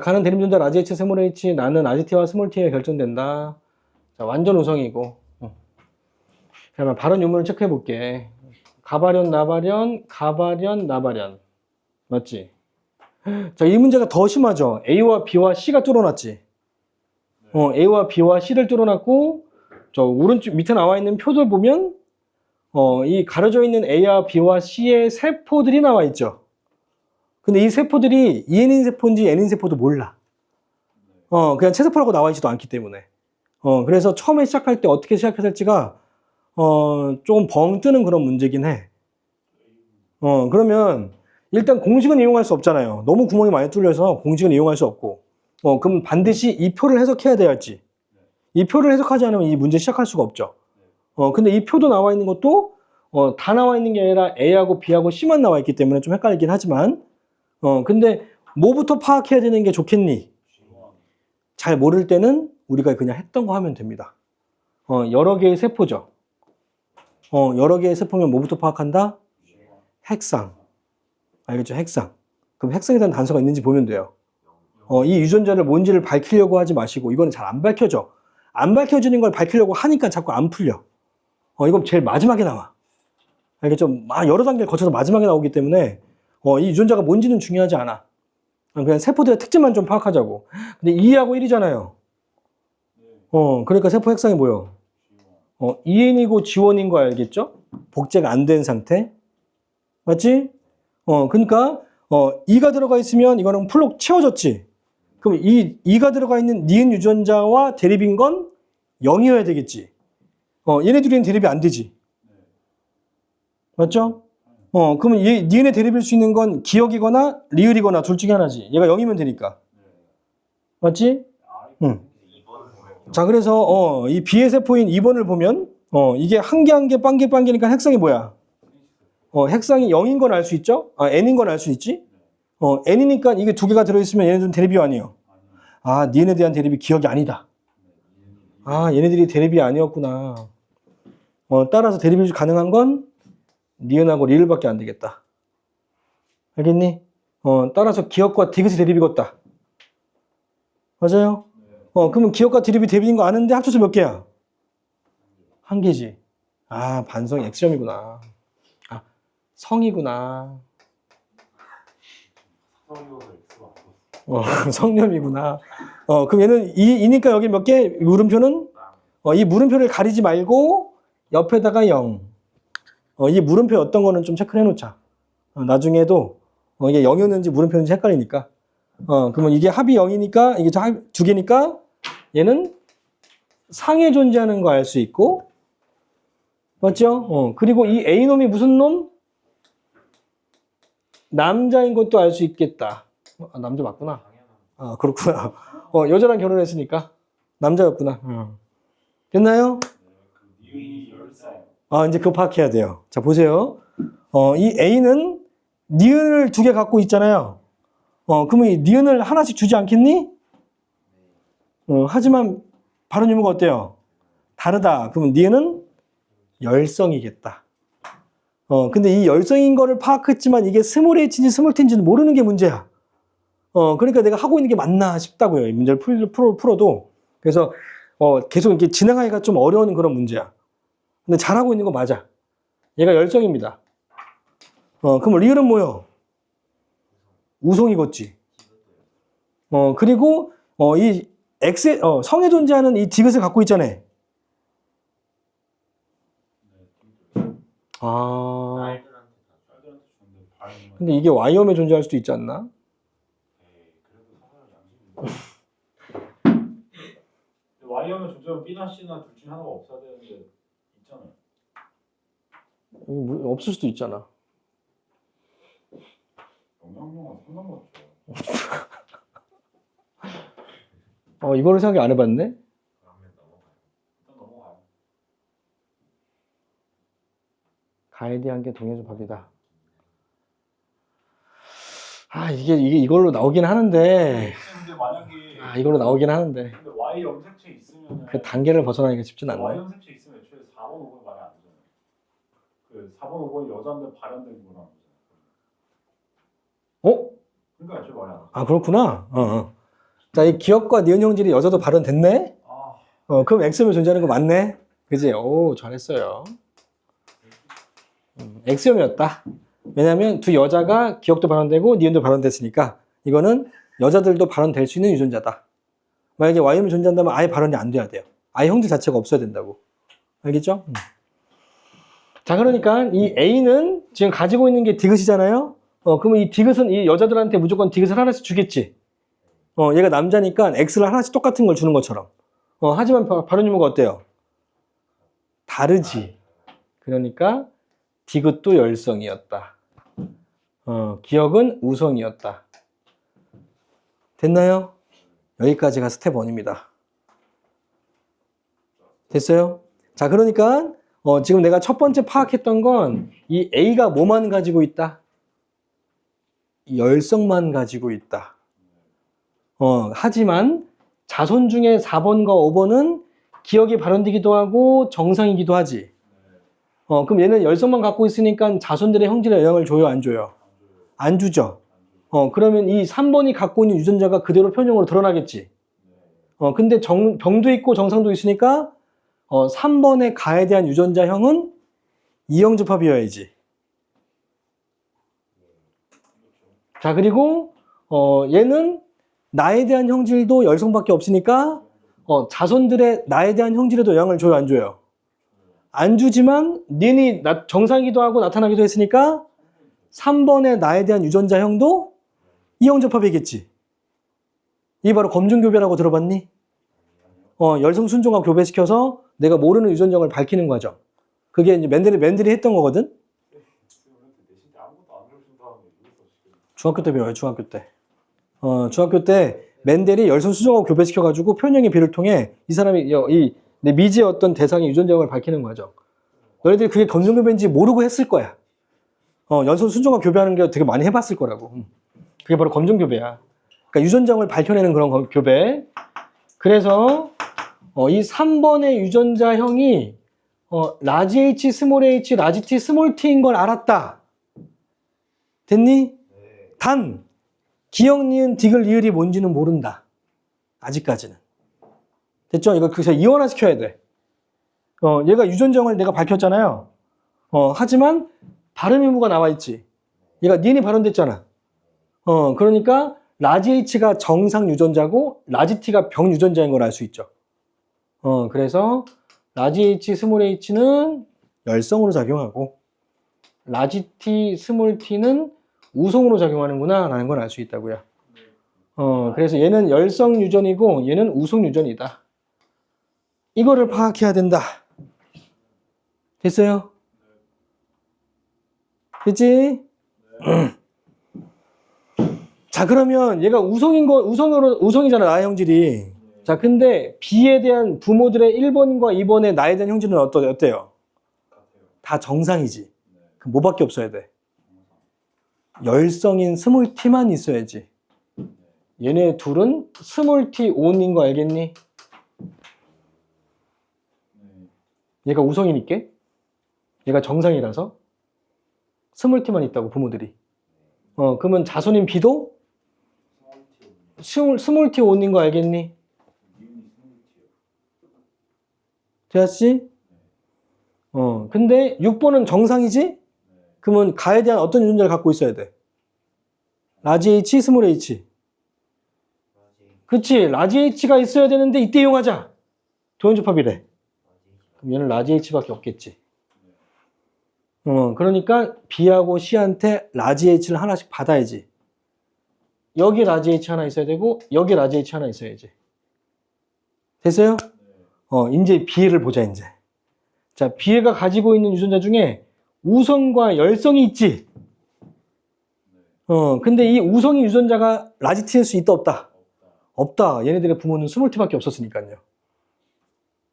가는 대립존재 라지 H, 스몰 h, 나는 라지 T와 스몰 T에 결정된다. 자, 완전 우성이고. 그러면 발언 유무를 체크해 볼게. 가발현, 나발현, 가발현, 나발현. 맞지? 자, 이 문제가 더 심하죠. A와 B와 C가 뚫어놨지. A와 B와 C를 뚫어놨고, 저 오른쪽 밑에 나와 있는 표들 보면, 이 가려져 있는 A와 B와 C의 세포들이 나와 있죠. 근데 이 세포들이 EN인 세포인지 N인 세포도 몰라. 그냥 체세포라고 나와 있지도 않기 때문에. 그래서 처음에 시작할 때 어떻게 시작해야 될지가, 조금 벙 뜨는 그런 문제긴 해. 그러면, 일단 공식은 이용할 수 없잖아요. 너무 구멍이 많이 뚫려서 공식은 이용할 수 없고. 그럼 반드시 이 표를 해석해야 돼야지. 이 표를 해석하지 않으면 이 문제 시작할 수가 없죠. 근데 이 표도 나와 있는 것도, 다 나와 있는 게 아니라 A하고 B하고 C만 나와 있기 때문에 좀 헷갈리긴 하지만, 근데 뭐부터 파악해야 되는 게 좋겠니? 잘 모를 때는 우리가 그냥 했던 거 하면 됩니다. 여러 개의 세포죠. 여러 개의 세포면 뭐부터 파악한다? 핵상. 알겠죠? 핵상. 그럼 핵상에 대한 단서가 있는지 보면 돼요. 이 유전자를 뭔지를 밝히려고 하지 마시고, 이거는 잘 안 밝혀져. 안 밝혀지는 걸 밝히려고 하니까 자꾸 안 풀려. 이건 제일 마지막에 나와. 알겠죠? 여러 단계를 거쳐서 마지막에 나오기 때문에, 이 유전자가 뭔지는 중요하지 않아. 그냥 세포들의 특징만 좀 파악하자고. 근데 2하고 1이잖아요. 그러니까 세포 핵상이 뭐예요? EN이고 G1인 거 알겠죠? 복제가 안 된 상태. 맞지? 그러니까 2가 들어가 있으면 이거는 풀로 채워졌지. 그럼 이 2가 들어가 있는 니은 유전자와 대립인 건 0이어야 되겠지. 얘네 둘이는 대립이 안 되지. 맞죠? 그러면 니은의 대립일 수 있는 건 기억이거나 리을이거나 둘 중에 하나지. 얘가 0이면 되니까. 맞지? 응. 자, 그래서 이 B의 세포인 2번을 보면 이게 한 개 한 개 빵개빵개니까 핵상이 뭐야? 핵상이 0인 건 알 수 있죠? N인 건 알 수 있지? N이니까 이게 두 개가 들어있으면 얘네들은 대립이 아니에요. 니은에 대한 대립이 기억이 아니다. 얘네들이 대립이 아니었구나. 따라서 대립이 가능한 건 니은하고 리을밖에 안 되겠다. 알겠니? 따라서 기억과 디귿이 대립이겠다. 맞아요? 그러면 기억과 디귿이 대립인 거 아는데 합쳐서 몇 개야? 한 개지. 반성이 X점이구나. 성이구나. 성념이구나. 그럼 얘는 2니까 여기 몇 개? 물음표는? 이 물음표를 가리지 말고 옆에다가 0. 이 물음표 어떤 거는 좀 체크를 해놓자. 나중에도 이게 0이었는지 물음표인지 헷갈리니까. 그러면 이게 합이 0이니까 이게 두 개니까 얘는 상에 존재하는 거 알 수 있고, 맞죠? 그리고 이 A놈이 무슨 놈? 남자인 것도 알 수 있겠다. 남자 맞구나. 그렇구나. 여자랑 결혼했으니까 남자였구나. 됐나요? 이제 그거 파악해야 돼요. 자, 보세요. 이 A는 니은을 두 개 갖고 있잖아요. 그러면 이 니은을 하나씩 주지 않겠니? 하지만 발언 유무가 어때요? 다르다. 그러면 니은은 열성이겠다. 근데 이 열성인 거를 파악했지만 이게 스몰 H인지 스몰 T인지는 모르는 게 문제야. 그러니까 내가 하고 있는 게 맞나 싶다고요. 이 문제를 풀어도. 그래서, 계속 이렇게 진행하기가 좀 어려운 그런 문제야. 근데 잘하고 있는 거 맞아. 얘가 열성입니다. 그럼 리을은 뭐요? 우성이겠지. 그리고, 이 성에 존재하는 이 디귿을 갖고 있잖아. 근데 이게 Y엄에 존재할 수도 있지 않나? Y엄에 존재하면 B나 C나 둘 중에 하나가 없어야 되는데 있잖아요. 없을 수도 있잖아. 영향력은 상관없죠. 이거를 생각 안 해봤네? 일단 넘어가요. 가에 대한 게 동해조 밥이다. 이걸로 나오긴 하는데. 근데 만약에 이걸로 나오긴 하는데. 근데 Y 염색체 있으면 그 단계를 벗어나기가 쉽진 않네. Y 염색체 있으면 애초에 4번, 5번 말이 안 되잖아요. 그 4번, 5번이 여자인데 발현된 거라는 거잖아요. 그러니까 애초에 말이 안 돼. 그렇구나. 자, 이 기억과 니은 형질이 여자도 발현됐네? 그럼 X음이 존재하는 거 맞네? 그지? 오, 잘했어요. X음이었다. 왜냐면 두 여자가 기억도 발현되고 니은도 발현됐으니까 이거는 여자들도 발현될 수 있는 유전자다. 만약에 Y음이 존재한다면 아예 발현이 안 돼야 돼요. 아예 형질 자체가 없어야 된다고. 알겠죠? 자, 그러니까 이 A는 지금 가지고 있는 게 디귿이잖아요? 그러면 이 디귿은 이 여자들한테 무조건 디귿을 하나씩 주겠지. 얘가 남자니까 X를 하나씩 똑같은 걸 주는 것처럼. 하지만 발현 유무가 어때요? 다르지. 그러니까 디귿도 열성이었다. 기억은 우성이었다. 됐나요? 여기까지가 스텝 1입니다. 됐어요? 자, 그러니까 지금 내가 첫 번째 파악했던 건 이 A가 뭐만 가지고 있다? 열성만 가지고 있다. 하지만 자손 중에 4번과 5번은 기억이 발현되기도 하고 정상이기도 하지. 그럼 얘는 열성만 갖고 있으니까 자손들의 형질에 영향을 줘요, 안 줘요? 안 주죠. 그러면 이 3번이 갖고 있는 유전자가 그대로 편형으로 드러나겠지. 근데 병도 있고 정상도 있으니까 3번의 가에 대한 유전자형은 이형접합이어야지. 자, 그리고 얘는 나에 대한 형질도 열성밖에 없으니까 자손들의 나에 대한 형질에도 영향을 줘요, 안 줘요? 안 주지만 니은이 정상이기도 하고 나타나기도 했으니까 3번의 나에 대한 유전자형도 이형접합이겠지. 이게 바로 검증교배라고 들어봤니? 열성순종하고 교배시켜서 내가 모르는 유전자를 밝히는 과정. 그게 이제 맨델이 했던 거거든? 중학교 때 배워요, 중학교 때. 중학교 때 맨델이 열성순종하고 교배시켜가지고 편형의 비를 통해 이 사람이 내 미지의 어떤 대상의 유전자를 밝히는 과정. 너희들이 그게 검증교배인지 모르고 했을 거야. 열성순종하고 교배하는 게 되게 많이 해봤을 거라고. 그게 바로 검증교배야. 그러니까 유전자를 밝혀내는 그런 교배. 그래서 이 3번의 유전자형이 라지 H, 스몰 h, 라지 T, 스몰 t인 걸 알았다. 됐니? 단 기억, 니은, 디귿, 리을이 뭔지는 모른다. 아직까지는. 됐죠? 이거 그래서 이원화시켜야 돼. 얘가 유전자형을 내가 밝혔잖아요. 하지만 발음 의무가 나와 있지. 얘가 니은이 발현됐잖아. 그러니까 라지 H가 정상 유전자고 라지 T가 병 유전자인 걸 알 수 있죠. 그래서 라지 H, 스몰 h는 열성으로 작용하고 라지 T, 스몰 t는 우성으로 작용하는구나 라는 걸 알 수 있다고요. 그래서 얘는 열성 유전이고 얘는 우성 유전이다. 이거를 파악해야 된다. 됐어요? 됐지? 자, 그러면 얘가 우성이잖아, 나의 형질이. 자, 근데 B에 대한 부모들의 1번과 2번의 나에 대한 형질은 어때요? 다 정상이지. 그럼 뭐밖에 없어야 돼? 열성인 스몰 t만 있어야지. 얘네 둘은 스몰 t 온인 거 알겠니? 얘가 우성이니까 얘가 정상이라서 스몰 t만 있다고 부모들이. 그러면 자손인 B도 스몰 t 온인 거 알겠니? 되었지? 근데 6번은 정상이지? 그러면 가에 대한 어떤 유전자를 갖고 있어야 돼? 라지 H, 스몰 h. 그치? 라지 H가 있어야 되는데 이때 이용하자. 도형접합이래. 그럼 얘는 라지 H밖에 없겠지. 그러니까 B하고 C한테 라지 H를 하나씩 받아야지. 여기 라지 H 하나 있어야 되고 여기 라지 H 하나 있어야지. 됐어요? 이제 B를 보자, 이제. 자, B가 가지고 있는 유전자 중에 우성과 열성이 있지. 근데 이 우성이 유전자가 라지 T일 수 있다, 없다? 없다. 얘네들의 부모는 스몰 t밖에 없었으니까요.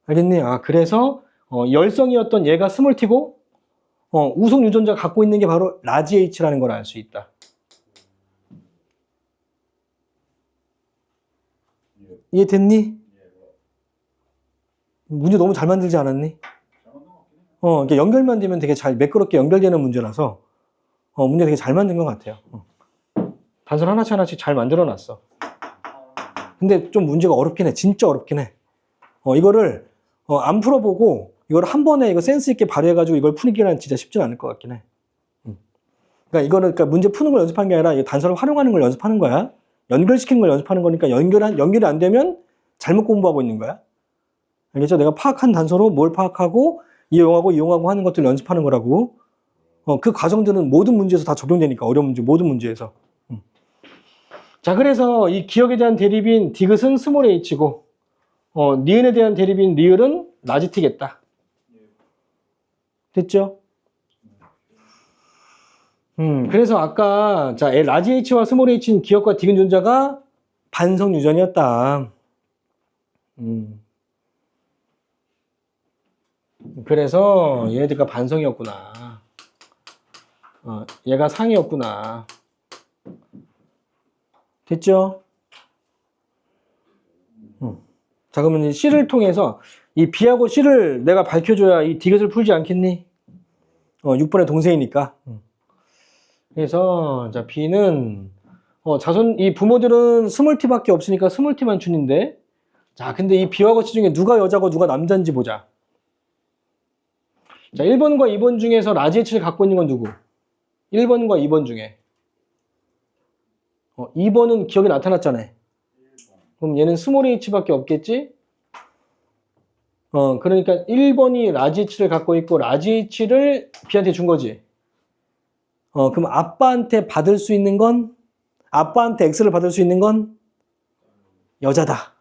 알겠니? 그래서 열성이었던 얘가 스몰 t고 우성 유전자가 갖고 있는 게 바로 라지 H라는 걸 알 수 있다. 이해됐니? 문제 너무 잘 만들지 않았니? 이렇게 연결만 되면 되게 잘 매끄럽게 연결되는 문제라서 문제 되게 잘 만든 것 같아요. 단선 하나씩 잘 만들어 놨어. 근데 좀 문제가 어렵긴 해. 진짜 어렵긴 해. 이거를 안 풀어보고 이걸 한 번에 이거 센스 있게 발휘해가지고 이걸 푸기는 진짜 쉽진 않을 것 같긴 해. 그러니까 이거는 그러니까 문제 푸는 걸 연습하는 게 아니라 이 단서를 활용하는 걸 연습하는 거야. 연결시키는 걸 연습하는 거니까 연결이 안 되면 잘못 공부하고 있는 거야. 알겠죠? 내가 파악한 단서로 뭘 파악하고 이용하고 하는 것들을 연습하는 거라고. 그 과정들은 모든 문제에서 다 적용되니까 어려운 문제 모든 문제에서. 자, 그래서 이 기억에 대한 대립인 디귿은 스몰 h고 니은에 대한 대립인 리을은 라지 t겠다. 됐죠? 그래서 아까 자 라지 h와 스몰 h인 기억과 디귿 존자가 반성 유전이었다. 그래서 얘네들과 반성이었구나. 얘가 상이었구나. 됐죠? 자, 그러면 이 C를 통해서 이 B하고 C를 내가 밝혀줘야 이 디귿을 풀지 않겠니? 6번의 동생이니까. 그래서 자 B는 이 부모들은 스몰티밖에 없으니까 스몰티만 준인데, 자 근데 이 B하고 C 중에 누가 여자고 누가 남자인지 보자. 자 1번과 2번 중에서 라지 H를 갖고 있는 건 누구? 1번과 2번 중에 2번은 기억이 나타났잖아요. 그럼 얘는 스몰 h밖에 없겠지? 그러니까 1번이 라지 h를 갖고 있고 라지 h를 B한테 준 거지. 그럼 아빠한테 받을 수 있는 건, 아빠한테 X를 받을 수 있는 건 여자다.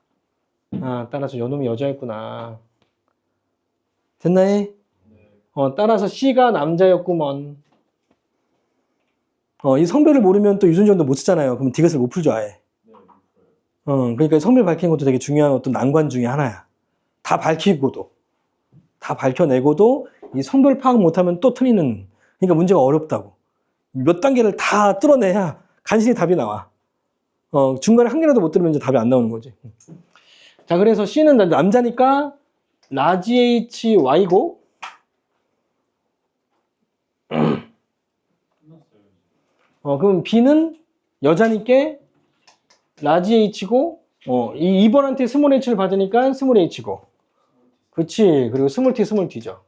따라서 요놈이 여자였구나. 됐나요? 따라서 C가 남자였구먼. 이 성별을 모르면 또 유전자도 못 쓰잖아요. 그럼 디귿을 못 풀죠, 아예. 그러니까 성별 밝히는 것도 되게 중요한 어떤 난관 중에 하나야. 다 밝혀내고도 이 성별 파악 못하면 또 틀리는, 그러니까 문제가 어렵다고. 몇 단계를 다 뚫어내야 간신히 답이 나와. 중간에 한 개라도 못 들으면 이제 답이 안 나오는 거지. 자, 그래서 C는 남자니까 라지 H Y고, 그럼 B는 여자니까 라지 H고, 이 2번한테 스몰 H를 받으니까 스몰 H고. 그치. 그리고 스몰 T죠.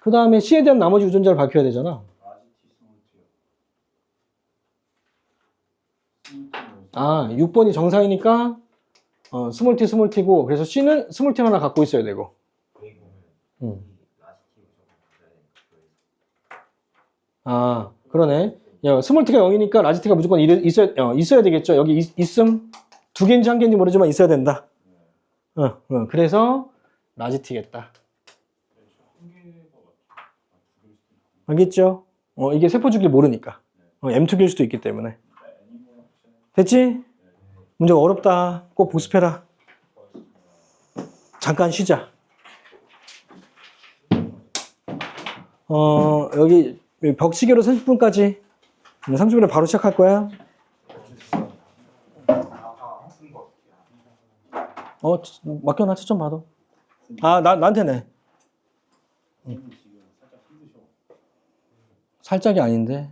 그 다음에 C에 대한 나머지 유전자를 밝혀야 되잖아. 6번이 정상이니까 스몰 T고, 그래서 C는 스몰 T 하나 갖고 있어야 되고. 그러네. 스몰 T가 0이니까 라지 T가 무조건 있어야 되겠죠. 여기 있음. 2개인지 1개인지 모르지만 있어야 된다. 그래서 라지 T겠다. 알겠죠? 이게 세포 주기를 모르니까. M2기일 수도 있기 때문에. 됐지? 문제가 어렵다. 꼭 복습해라. 잠깐 쉬자. 여기 벽시계로 30분까지. 30분에 바로 시작할 거야. 맡겨놔. 채점 봐도. 나한테 내. 살짝이 아닌데.